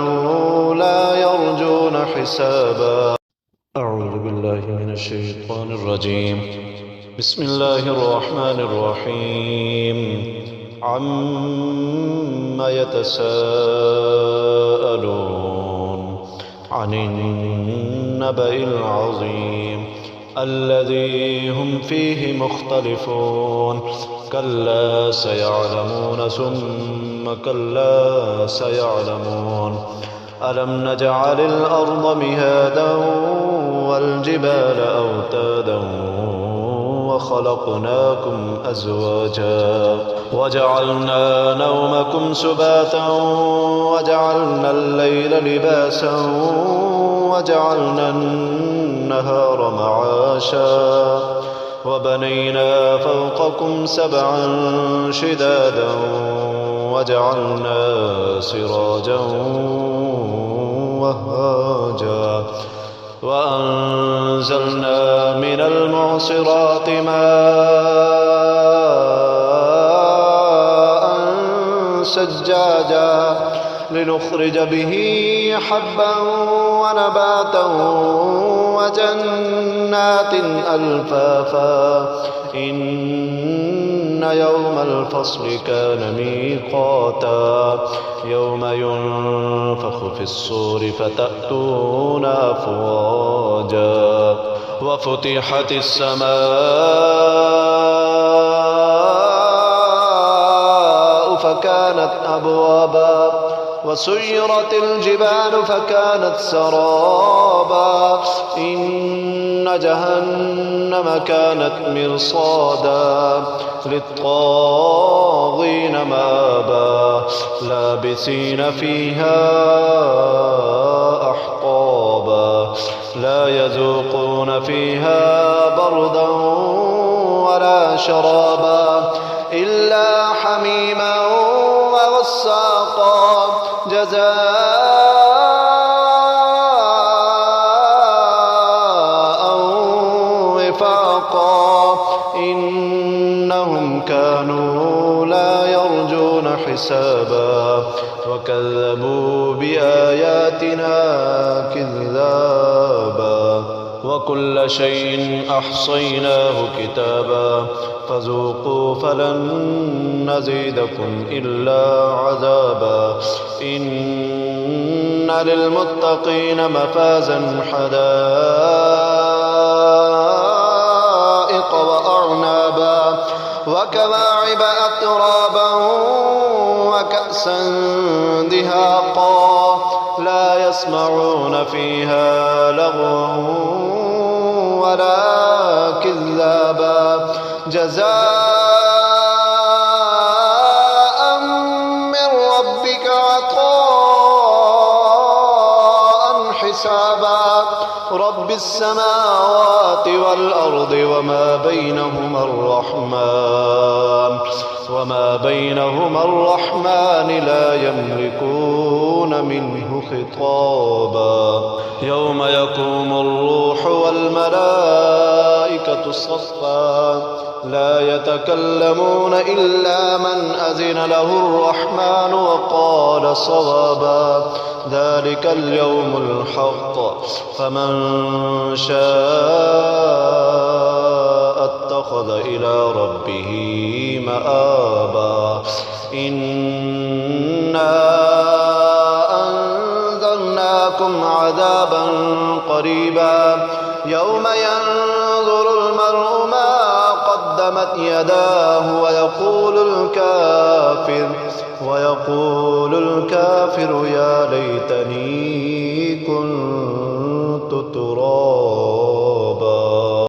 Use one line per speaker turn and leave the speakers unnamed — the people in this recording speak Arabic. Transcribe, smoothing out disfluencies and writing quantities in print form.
كانوا لا يرجون حسابا. أعوذ بالله من الشيطان الرجيم. بسم الله الرحمن الرحيم. عما يتساءلون عن النبأ العظيم الذي هم فيه مختلفون. كلا سيعلمون ثم كلا سيعلمون. ألم نجعل الأرض مهادا والجبال أوتادا وخلقناكم أزواجا وجعلنا نومكم سباتا وجعلنا الليل لباسا وجعلنا النهار معاشا وبنينا فوقكم سبعا شدادا وجعلنا سراجا وهاجا وأنزلنا من المعصرات ماء سجاجا لنخرج به حبا ونباتا وجنات ألفافا. إن يوم الفصل كان ميقاتا يوم ينفخ في الصور فتأتون أفواجا وفتحت السماء فكانت أبوابا وسيرت الجبال فكانت سرابا. إن جهنم كانت مرصادا للطاغين مآبا لابثين فيها أحقابا لا يذوقون فيها بردا ولا شرابا إلا حميما وغساقا جزاء وفاقا. إنهم كانوا لا يرجون حسابا وكذبوا بآياتنا كذابا وكل شيء أحصيناه كتابا فذوقوا فلن نزيدكم إلا عذابا. إن للمتقين مفازا حدائق وأعنابا وكواعب أترابا وكأسا دهاقا لا يسمعون فيها لغوا ولا كذابا جزاء من ربك عطاء حسابا. رب السماوات والأرض وما بينهما الرحمن لا يملكون منه خطابا. يوم يقوم الروح والملائكة صفا لا يتكلمون إلا من أذن له الرحمن وقال صوابا. ذلك اليوم الحق فمن شاء اتخذ إلى ربه مآبا. إنا أنذرناكم عذابا قريبا يوم ينظر المرء ما قدمت يداه ويقول الكافر يا ليتني